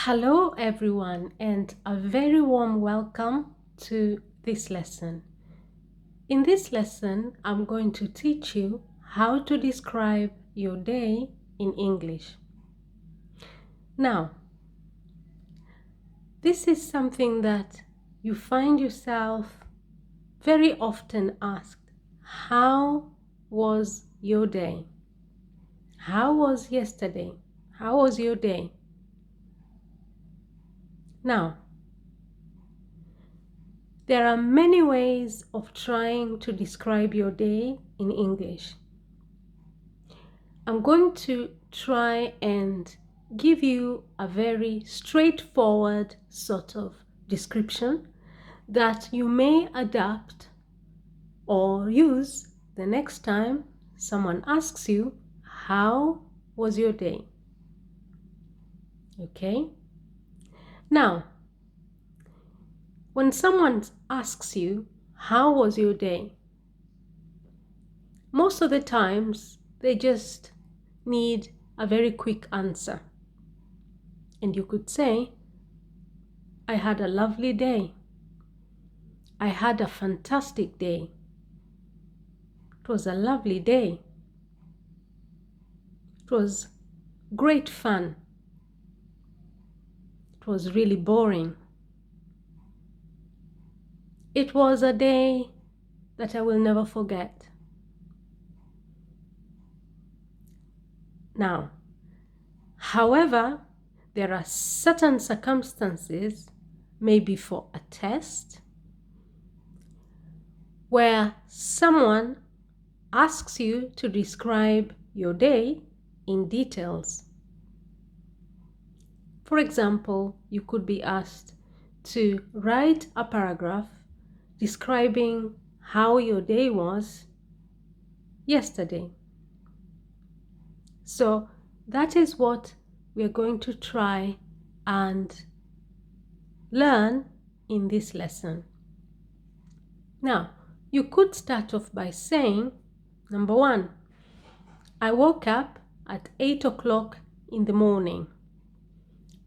Hello, everyone, and a very warm welcome to this lesson. In this lesson, I'm going to teach you how to describe your day in English. Now, this is something that you find yourself very often asked. How was your day? How was yesterday? How was your day? Now, there are many ways of trying to describe your day in English. I'm going to try and give you a very straightforward sort of description that you may adapt or use the next time someone asks you, how was your day? Okay? Now, when someone asks you, how was your day? Most of the times, they just need a very quick answer. And you could say, I had a lovely day. I had a fantastic day. It was a lovely day. It was great fun. It was really boring. It was a day that I will never forget. Now, however, there are certain circumstances, maybe for a test, where someone asks you to describe your day in details. For example, you could be asked to write a paragraph describing how your day was yesterday. So that is what we are going to try and learn in this lesson. Now, you could start off by saying, number 1, I woke up at 8 o'clock in the morning.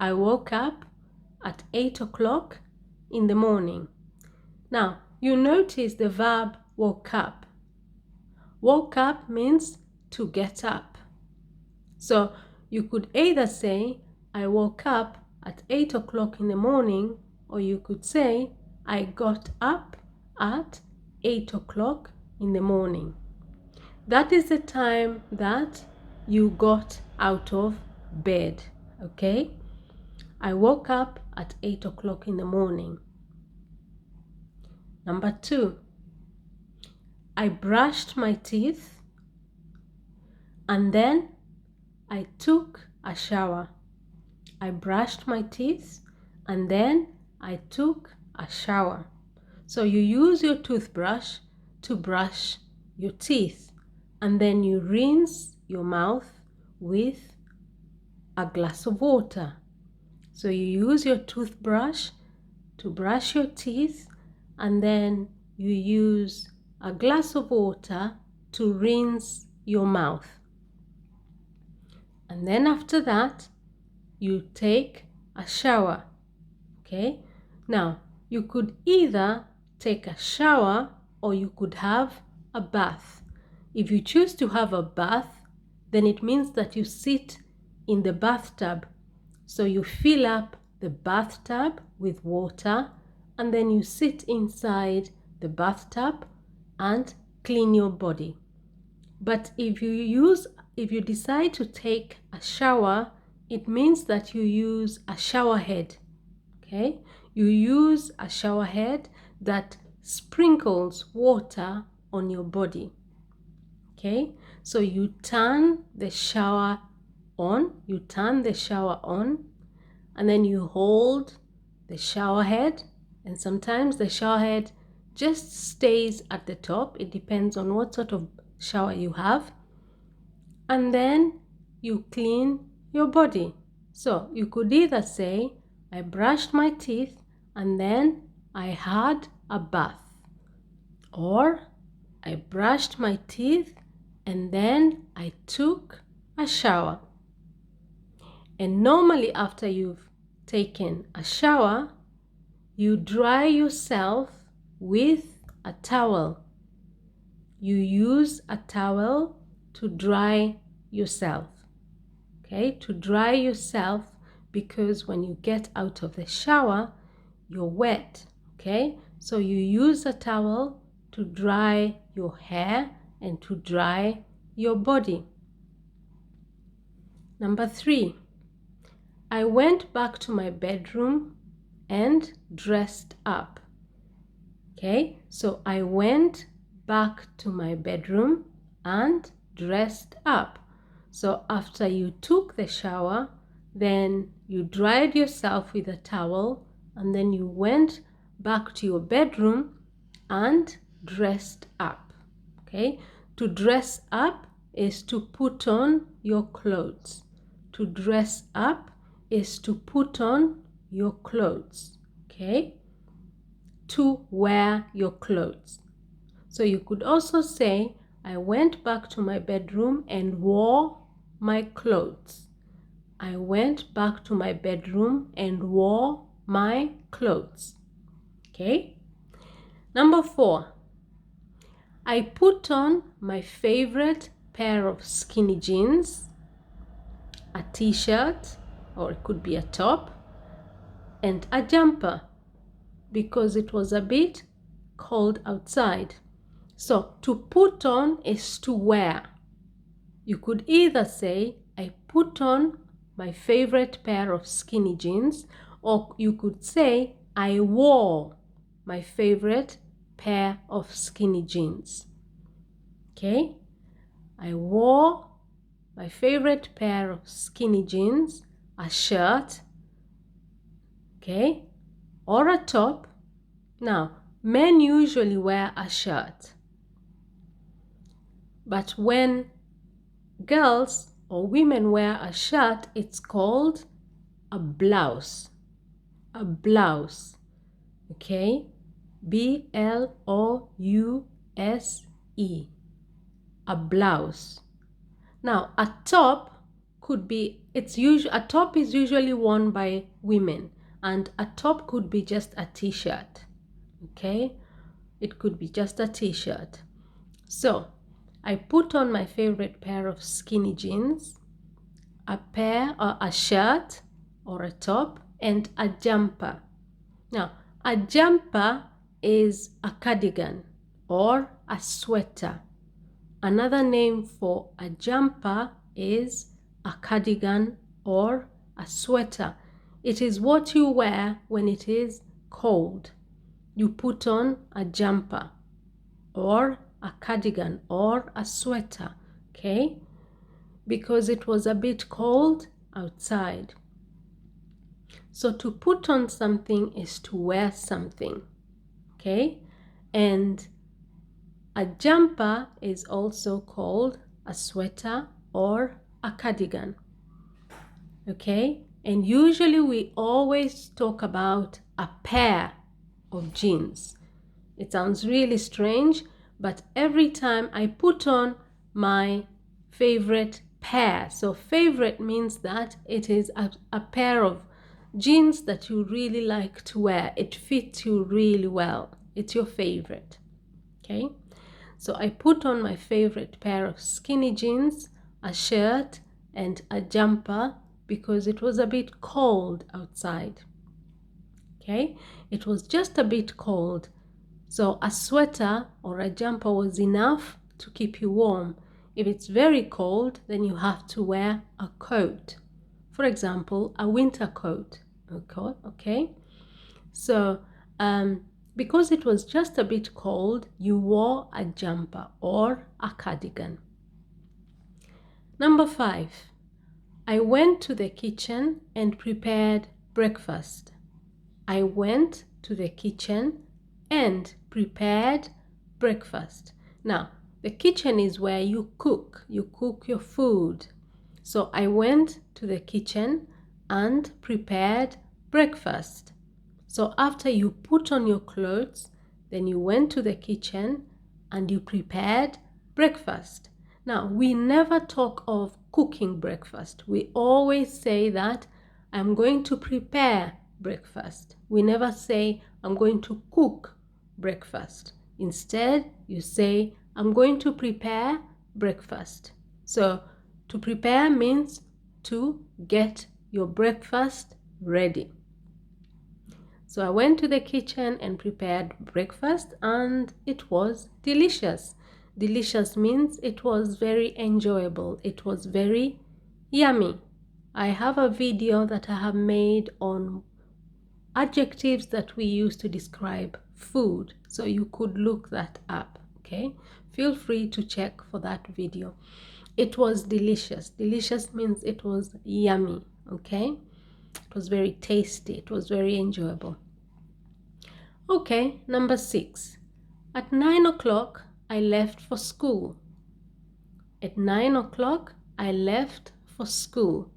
I woke up at 8 o'clock in the morning. Now, you notice the verb woke up. Woke up means to get up. So you could either say, I woke up at 8 o'clock in the morning, or you could say, I got up at 8 o'clock in the morning. That is the time that you got out of bed, okay? I woke up at 8 o'clock in the morning. Number 2, I brushed my teeth and then I took a shower. I brushed my teeth and then I took a shower. So you use your toothbrush to brush your teeth and then you rinse your mouth with a glass of water. So you use your toothbrush to brush your teeth and then you use a glass of water to rinse your mouth. And then after that, you take a shower, okay? Now, you could either take a shower or you could have a bath. If you choose to have a bath, then it means that you sit in the bathtub. So you fill up the bathtub with water and then you sit inside the bathtub and clean your body. But if you decide to take a shower, it means that you use a shower head, okay? You use a shower head that sprinkles water on your body, okay? So you turn the shower on, and then you hold the shower head, and sometimes the shower head just stays at the top. It depends on what sort of shower you have. And then you clean your body. So you could either say, I brushed my teeth and then I had a bath. Or I brushed my teeth and then I took a shower. And normally after you've taken a shower, you dry yourself with a towel. You use a towel to dry yourself. Okay, to dry yourself, because when you get out of the shower, you're wet. Okay, so you use a towel to dry your hair and to dry your body. Number 3, I went back to my bedroom and dressed up. Okay, so I went back to my bedroom and dressed up. So after you took the shower, then you dried yourself with a towel, and then you went back to your bedroom and dressed up. Okay, to dress up is to put on your clothes. To dress up is to put on your clothes. Okay, to wear your clothes. So you could also say, I went back to my bedroom and wore my clothes. I went back to my bedroom and wore my clothes. Okay. Number 4, I put on my favorite pair of skinny jeans, a t-shirt, or it could be a top, and a jumper, because it was a bit cold outside. So to put on is to wear. You could either say, I put on my favorite pair of skinny jeans, or you could say, I wore my favorite pair of skinny jeans. Okay, I wore my favorite pair of skinny jeans, a shirt, okay, or a top. Now, men usually wear a shirt, but when girls or women wear a shirt, it's called a blouse. A blouse. Okay? B-L-O-U-S-E. A blouse. Now, a top could be, a top is usually worn by women, and a top could be just a t-shirt. Okay? It could be just a t-shirt. So, I put on my favorite pair of skinny jeans, a shirt or a top, and a jumper. Now, a jumper is a cardigan or a sweater. Another name for a jumper is a cardigan or a sweater. It is what you wear when it is cold. You put on a jumper or a cardigan or a sweater, okay? Because it was a bit cold outside. So to put on something is to wear something, okay? And a jumper is also called a sweater or a cardigan, okay? And usually we always talk about a pair of jeans. It sounds really strange, but every time I put on my favorite pair, so favorite means that it is a pair of jeans that you really like to wear. It fits you really well. It's your favorite. Okay? So I put on my favorite pair of skinny jeans, a shirt, and a jumper because it was a bit cold outside. Okay? It was just a bit cold. So a sweater or a jumper was enough to keep you warm. If it's very cold, then you have to wear a coat. For example, a winter coat. Okay? So because it was just a bit cold, you wore a jumper or a cardigan. Number 5, I went to the kitchen and prepared breakfast. I went to the kitchen and prepared breakfast. Now, the kitchen is where you cook your food. So I went to the kitchen and prepared breakfast. So after you put on your clothes, then you went to the kitchen and you prepared breakfast. Now, we never talk of cooking breakfast. We always say that I'm going to prepare breakfast. We never say, I'm going to cook breakfast. Instead, you say, I'm going to prepare breakfast. So, to prepare means to get your breakfast ready. So I went to the kitchen and prepared breakfast, and it was delicious. Delicious means it was very enjoyable. It was very yummy. I have a video that I have made on adjectives that we use to describe food. So you could look that up, okay? Feel free to check for that video. It was delicious. Delicious means it was yummy, okay? It was very tasty. It was very enjoyable. Okay, number 6. At 9 o'clock, I left for school. At 9 o'clock, I left for school.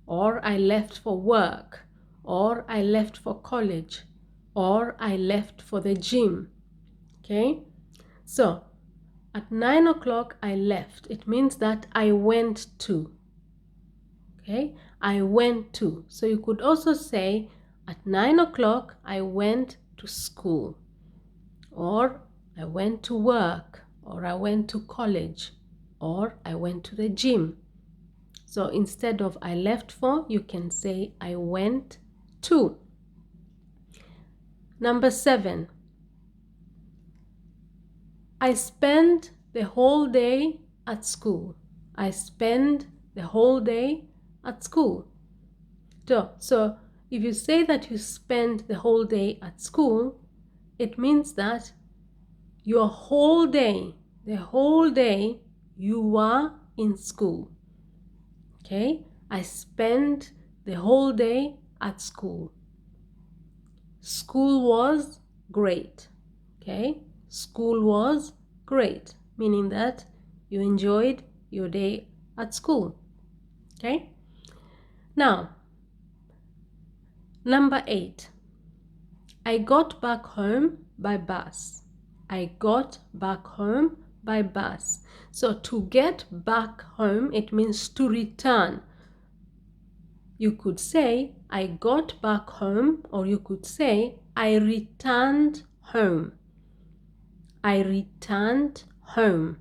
Or I left for work. Or I left for college. Or I left for the gym. Okay? So, at 9 o'clock, I left. It means that I went to. Okay? I went to. So you could also say, at 9 o'clock, I went to school. Or I went to work. Or I went to college. Or I went to the gym. So instead of I left for, you can say I went to. Number 7. I spent the whole day at school. I spent the whole day at school. So if you say that you spent the whole day at school, it means that your whole day, the whole day, you were in school. Okay? I spent the whole day at school. School was great. Okay? School was great, meaning that you enjoyed your day at school. Okay? Now, number 8. I got back home by bus. I got back home by bus. So to get back home, it means to return. You could say, I got back home, or you could say, I returned home. I returned home.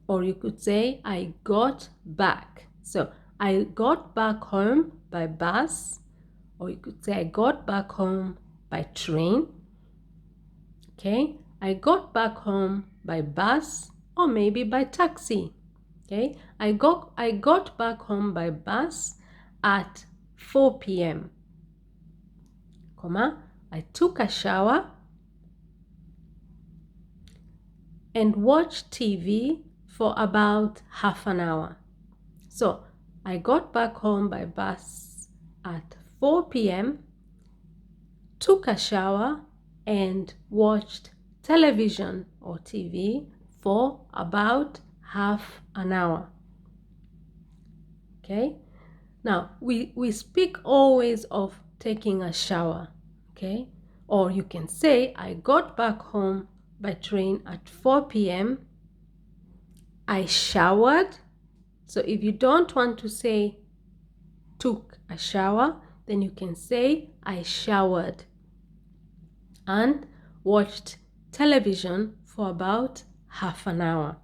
Or you could say, I got back. So, I got back home by bus, or you could say, I got back home by train. Okay, I got back home by bus, or maybe by taxi. Okay, I got back home by bus at 4 p.m. I took a shower and watched TV for about half an hour. So I got back home by bus at 4 p.m., took a shower and watched television or TV for about half an hour. Okay? Now, we speak always of taking a shower, okay? Or you can say, I got back home by train at 4 p.m. I showered. So if you don't want to say took a shower, then you can say I showered and watched television for about half an hour.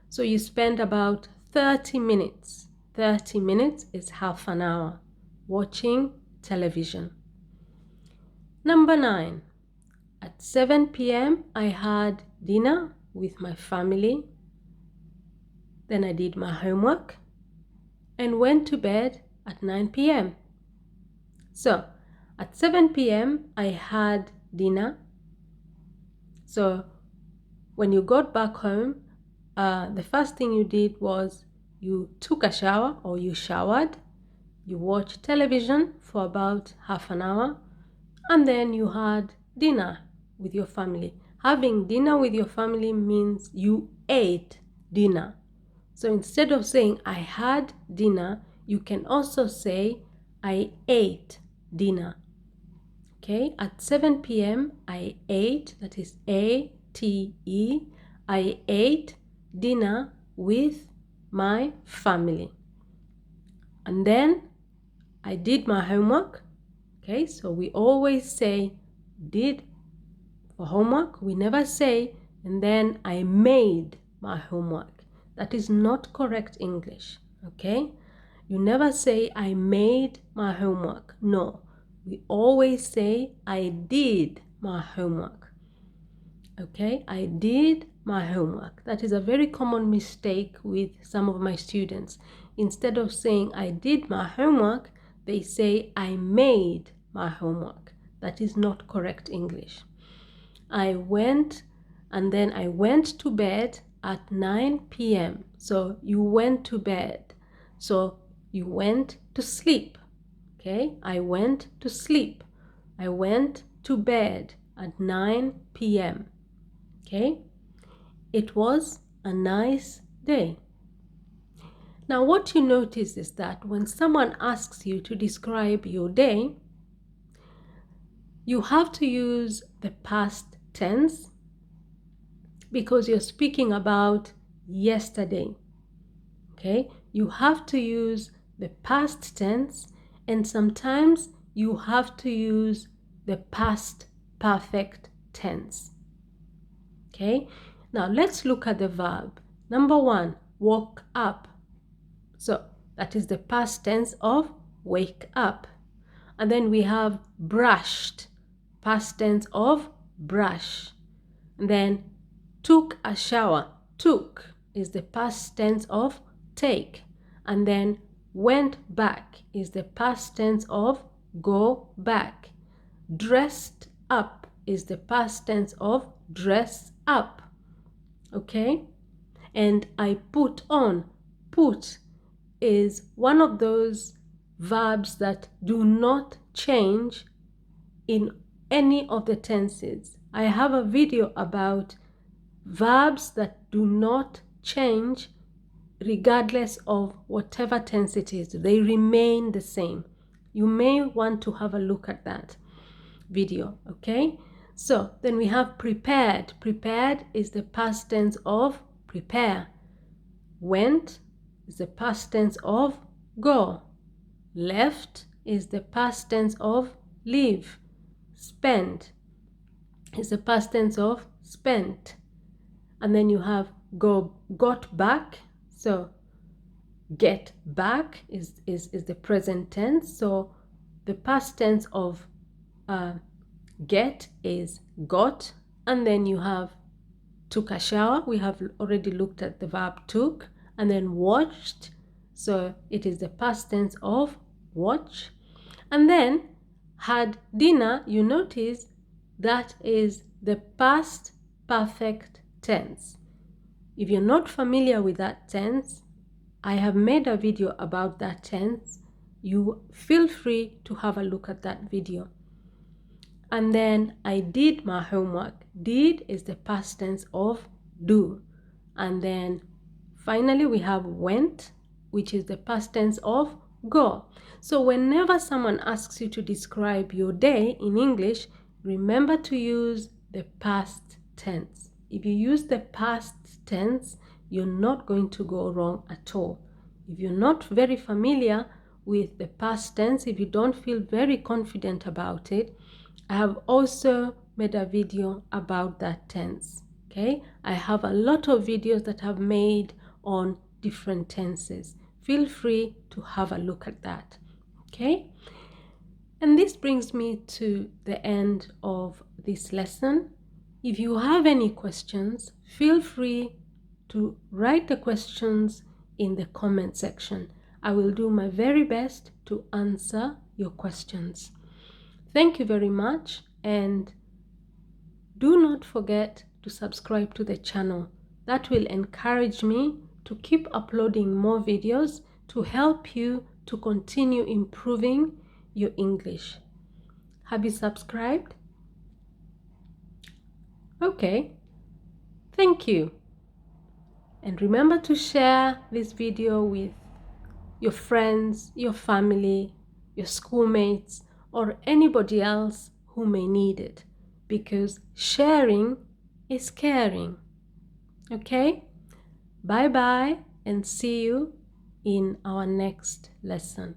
So you spend about 30 minutes. 30 minutes is half an hour watching television. Number 9. At 7 p.m. I had dinner with my family. Then I did my homework and went to bed at 9 p.m. So at 7 p.m. I had dinner. So when you got back home, the first thing you did was you took a shower or you showered, you watched television for about half an hour, and then you had dinner with your family. Having dinner with your family means you ate dinner. So instead of saying I had dinner, you can also say I ate dinner. Okay, at 7 p.m. I ate, that is A-T-E, I ate dinner with my family. And then I did my homework. Okay, so we always say did for homework. We never say, and then I made my homework. That is not correct English. Okay, you never say I made my homework. No, we always say I did my homework. Okay, I did my homework. That is a very common mistake with some of my students. Instead of saying I did my homework, they say I made my homework. That is not correct English. I went and then I went to bed at 9 p.m. So you went to bed. So you went to sleep. Okay, I went to sleep. I went to bed at 9 p.m. Okay, it was a nice day. Now what you notice is that when someone asks you to describe your day, you have to use the past tense because you're speaking about yesterday. Okay, you have to use the past tense, and sometimes you have to use the past perfect tense. Okay, now let's look at the verb. Number 1, woke up. So that is the past tense of wake up. And then we have brushed, past tense of brush. And then took a shower. Took is the past tense of take. And then went back is the past tense of go back. Dressed up is the past tense of dress up. Okay? And I put on. Put is one of those verbs that do not change in any of the tenses. I have a video about verbs that do not change regardless of whatever tense it is. They remain the same. You may want to have a look at that video, okay? So then we have prepared. Prepared is the past tense of prepare. Went is the past tense of go. Left is the past tense of leave. Spent is the past tense of spent. And then you have got back. So get back is the present tense. So the past tense of get is got. And then you have took a shower. We have already looked at the verb took. And then watched. So it is the past tense of watch. And then had dinner. You notice that is the past perfect tense. If you're not familiar with that tense, I have made a video about that tense. You feel free to have a look at that video. And then I did my homework. Did is the past tense of do. And then finally we have went, which is the past tense of go. So whenever someone asks you to describe your day in English, remember to use the past tense. If you use the past tense, you're not going to go wrong at all. If you're not very familiar with the past tense, if you don't feel very confident about it, I have also made a video about that tense. Okay, I have a lot of videos that I've made on different tenses. Feel free to have a look at that. Okay, and this brings me to the end of this lesson. If you have any questions, feel free to write the questions in the comment section. I will do my very best to answer your questions. Thank you very much, and do not forget to subscribe to the channel. That will encourage me to keep uploading more videos to help you to continue improving your English. Have you subscribed? Okay, thank you. And remember to share this video with your friends, your family, your schoolmates, or anybody else who may need it, because sharing is caring. Okay? Bye bye and see you in our next lesson.